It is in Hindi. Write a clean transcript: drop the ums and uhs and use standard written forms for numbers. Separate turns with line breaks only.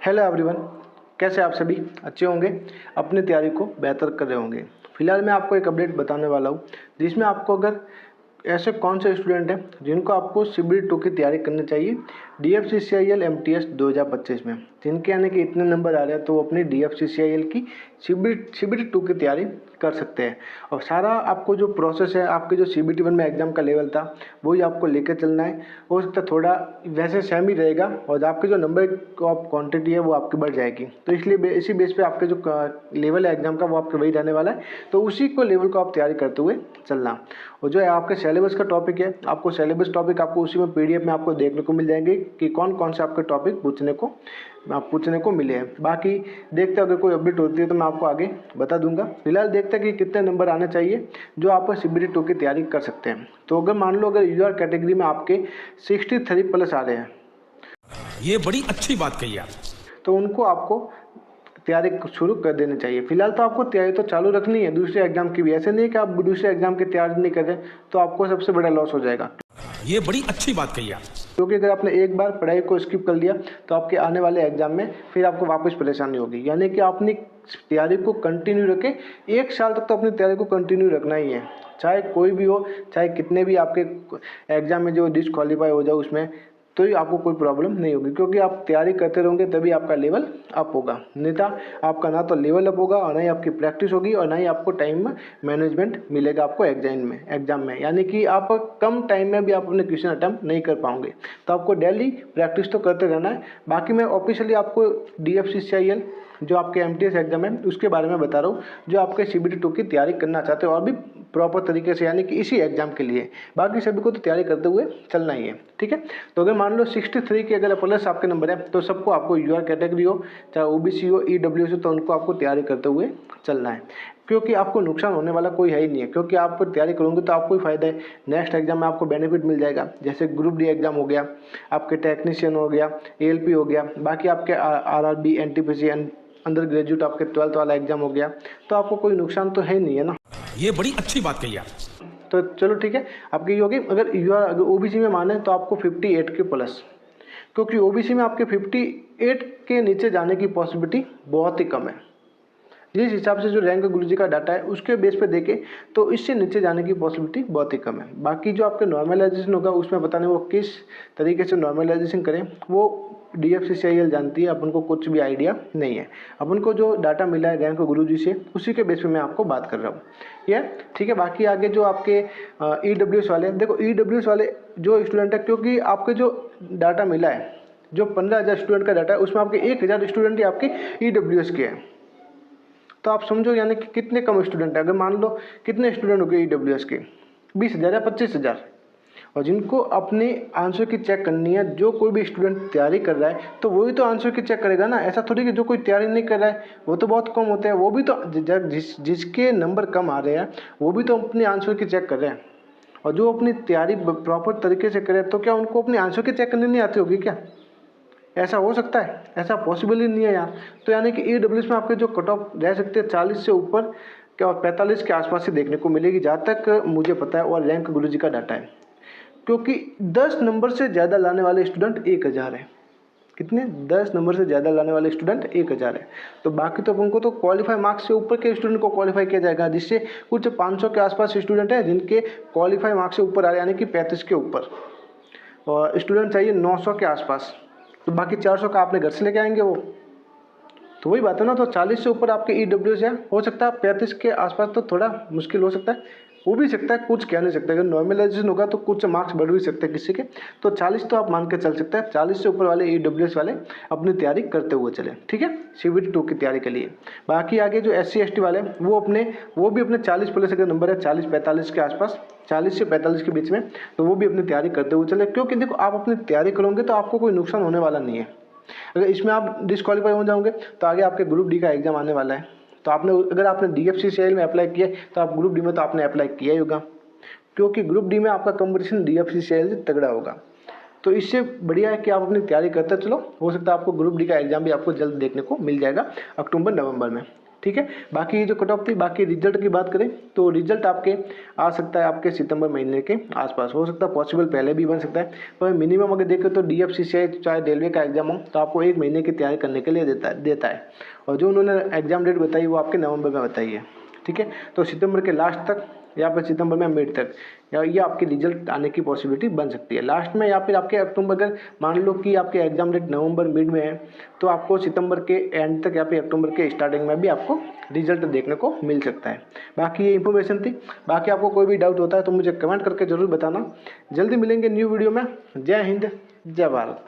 हेलो एवरीवन, कैसे आप सभी अच्छे होंगे, अपनी तैयारी को बेहतर कर रहे होंगे। फिलहाल मैं आपको एक अपडेट बताने वाला हूँ जिसमें आपको अगर ऐसे कौन से स्टूडेंट हैं जिनको आपको सीबीटी 2 की तैयारी करनी चाहिए DFCCIL MTS 2025 में, जिनके यानी कि इतने नंबर आ रहे हैं तो वो अपनी DFCCIL की सीबीटी 2 की तैयारी कर सकते हैं। और सारा आपको जो प्रोसेस है, आपके जो CBT 1 में एग्जाम का लेवल था वही आपको लेकर चलना है। हो सकता है थोड़ा वैसे सेम ही रहेगा और आपके जो नंबर क्वांटिटी है वो आपकी बढ़ जाएगी, तो इसलिए इसी बेस पे आपके जो लेवल है एग्जाम का वो आपके वही रहने वाला है, तो उसी को लेवल को आप तैयारी करते हुए चलना। और जो है आपके सिलेबस का टॉपिक है, आपको सिलेबस टॉपिक आपको उसी में PDF में आपको देखने को मिल जाएंगे कि कौन कौन से आपके टॉपिक पूछने को मिले हैं। बाकी देखते हैं, अगर कोई अपडेट होती है तो मैं आपको आगे बता दूंगा। फिलहाल देखते हैं कि कितने नंबर आने चाहिए जो आप CBT 2 की तैयारी कर सकते हैं। तो अगर मान लो अगर UR कैटेगरी में आपके 63 प्लस आ रहे हैं,
ये बड़ी अच्छी बात कही आप,
तो उनको आपको तैयारी शुरू कर देनी चाहिए। फिलहाल तो आपको तैयारी तो चालू रखनी है दूसरे एग्जाम की भी। ऐसे नहीं कि आप दूसरे एग्जाम की तैयारी नहीं कर रहे तो आपको सबसे बड़ा लॉस हो जाएगा।
ये बड़ी अच्छी बात कही आप,
क्योंकि अगर आपने एक बार पढ़ाई को स्किप कर लिया तो आपके आने वाले एग्जाम में फिर आपको वापस परेशानी होगी। यानी कि आपने तैयारी को कंटिन्यू रखें, 1 साल तक तो अपनी तैयारी को कंटिन्यू रखना ही है, चाहे कोई भी हो, चाहे कितने भी आपके एग्जाम में जो डिसक्वालीफाई हो जाए उसमें, तो ही आपको कोई प्रॉब्लम नहीं होगी। क्योंकि आप तैयारी करते रहोगे तभी आपका लेवल अप होगा, नहीं तो आपका ना तो लेवल अप होगा और ना ही आपकी प्रैक्टिस होगी और ना ही आपको टाइम मैनेजमेंट मिलेगा आपको एग्जाम में। यानी कि आप कम टाइम में भी आप अपने क्वेश्चन अटैम्प्ट नहीं कर पाओगे, तो आपको डेली प्रैक्टिस तो करते रहना है। बाकी मैं ऑफिशियली आपको DFCCIL जो आपके MTS एग्जाम है उसके बारे में बता रहा हूँ, जो आपके CBT 2 की तैयारी करना चाहते हो और भी प्रॉपर तरीके से, यानी कि इसी एग्जाम के लिए। बाकी सभी को तो तैयारी करते हुए चलना ही है, ठीक है। तो अगर मान लो 63 के अगर प्लस आपके नंबर है तो सबको आपको UR कैटेगरी हो चाहे OBC हो EWS हो, तो उनको आपको तैयारी करते हुए चलना है। क्योंकि आपको नुकसान होने वाला कोई है ही नहीं है, क्योंकि आप तैयारी करोगे तो आपको ही फायदा है। नेक्स्ट एग्जाम में आपको बेनिफिट मिल जाएगा, जैसे ग्रुप D एग्जाम हो गया, आपके टेक्नीशियन हो गया, ALP हो गया, बाकी आपके RRB NTPC अंडर ग्रेजुएट आपके 12th वाला एग्जाम हो गया, तो आपको कोई नुकसान तो है नहीं है ना।
ये बड़ी अच्छी बात कही आप।
तो चलो ठीक है, आपकी ये होगी। अगर OBC में माने तो आपको 58 के प्लस, क्योंकि OBC में आपके 58 के नीचे जाने की पॉसिबिलिटी बहुत ही कम है। जिस हिसाब से जो रैंक गुरुजी का डाटा है उसके बेस पे देखें तो इससे नीचे जाने की पॉसिबिलिटी बहुत ही कम है। बाकी जो आपके नॉर्मलाइजेशन होगा उसमें पता नहीं वो किस तरीके से नॉर्मलाइजेशन करें, वो DFCCIL जानती है, अपन को कुछ भी आइडिया नहीं है। अपन को जो डाटा मिला है रैंक गुरुजी से उसी के बेस पे मैं आपको बात कर रहा हूँ, ये ठीक है। बाकी आगे जो आपके EWS वाले, देखो EWS वाले जो स्टूडेंट है, क्योंकि आपके जो डाटा मिला है जो 15,000 स्टूडेंट का डाटा है उसमें आपके 1,000 स्टूडेंट ही आपके EWS के हैं। तो आप समझो यानी कि कितने कम स्टूडेंट है। अगर मान लो कितने स्टूडेंट हो गए EWS के, 20,000 या 25,000, और जिनको अपने आंसर की चेक करनी है, जो कोई भी स्टूडेंट तैयारी कर रहा है तो वही तो आंसर की चेक करेगा ना। ऐसा थोड़ी कि जो कोई तैयारी नहीं कर रहा है वो तो बहुत कम होते हैं, वो भी तो जिसके नंबर कम आ रहे हैं वो भी तो अपने आंसर की चेक कर रहे हैं। और जो अपनी तैयारी प्रॉपर तरीके से करे तो क्या उनको अपने आंसर की चेक करनी नहीं आती होगी क्या? ऐसा हो सकता है? ऐसा पॉसिबल ही नहीं है यार। तो यानी कि EWS में आपके जो कट ऑफ रह सकते हैं 40 से ऊपर क्या 45 के आसपास ही देखने को मिलेगी, जहाँ तक मुझे पता है, और रैंक गुरुजी का डाटा है। क्योंकि 10 नंबर से ज़्यादा लाने वाले स्टूडेंट 1,000 है। कितने? 10 नंबर से ज़्यादा लाने वाले स्टूडेंट 1,000 है। तो बाकी तो अपन को तो क्वालिफाई मार्क्स से ऊपर के स्टूडेंट को क्वालिफाई किया जाएगा, जिससे कुछ 500 के आसपास स्टूडेंट हैं जिनके क्वालिफाई मार्क्स से ऊपर आ रहे हैं, यानी कि 35 के ऊपर, और स्टूडेंट चाहिए 900 के आसपास। तो बाकी 400 का आपने घर से लेके आएंगे वो, तो वही बात है ना। तो 40 से ऊपर आपके EWS है, हो सकता है 35 के आसपास तो थोड़ा मुश्किल हो सकता है, हो भी सकता है, कुछ कह नहीं सकते। अगर नॉर्मलाइजेशन होगा तो कुछ मार्क्स बढ़ भी सकते हैं किसी के, तो 40 तो आप मान के चल सकते हैं। 40 से ऊपर वाले EWS वाले अपनी तैयारी करते हुए चले, ठीक है, CBT 2 की तैयारी के लिए। बाकी आगे जो SC ST वाले वो भी अपने 40 प्लस अगर नंबर है, 40-45 के आसपास, 40 से 45 के बीच में, तो वो भी अपनी तैयारी करते हुए चले। क्योंकि देखो आप अपनी तैयारी करोगे तो आपको कोई नुकसान होने वाला नहीं है। अगर इसमें आप डिस्क्वालीफाई हो जाओगे तो आगे आपके ग्रुप D का एग्जाम आने वाला है, तो अगर आपने DFCCIL में अप्लाई किया तो आप ग्रुप D में तो आपने अप्लाई किया ही होगा, क्योंकि ग्रुप D में आपका कंपटीशन DFCCIL से तगड़ा होगा। तो इससे बढ़िया है कि आप अपनी तैयारी करते चलो, हो सकता है आपको ग्रुप D का एग्जाम भी आपको जल्द देखने को मिल जाएगा, अक्टूबर नवंबर में, ठीक है। बाकी ये जो कट ऑफ थी, बाकी रिजल्ट की बात करें तो रिजल्ट आपके आ सकता है आपके सितंबर महीने के आसपास, हो सकता है पॉसिबल पहले भी बन सकता है, पर मिनिमम अगर देखें तो DFCCI चाहे रेलवे का एग्जाम हो तो आपको 1 महीने की तैयारी करने के लिए देता है। और जो उन्होंने एग्जाम डेट बताई वो आपके नवंबर में बताई है, ठीक है। तो सितंबर के लास्ट तक या फिर सितंबर में मिड तक या ये आपकी रिजल्ट आने की पॉसिबिलिटी बन सकती है लास्ट में, या फिर आपके अक्टूबर, अगर मान लो कि आपके एग्जाम डेट नवंबर मिड में है तो आपको सितंबर के एंड तक या फिर अक्टूबर के स्टार्टिंग में भी आपको रिजल्ट देखने को मिल सकता है। बाकी ये इन्फॉर्मेशन थी। बाकी आपको कोई भी डाउट होता है तो मुझे कमेंट करके ज़रूर बताना। जल्दी मिलेंगे न्यू वीडियो में। जय हिंद, जय भारत।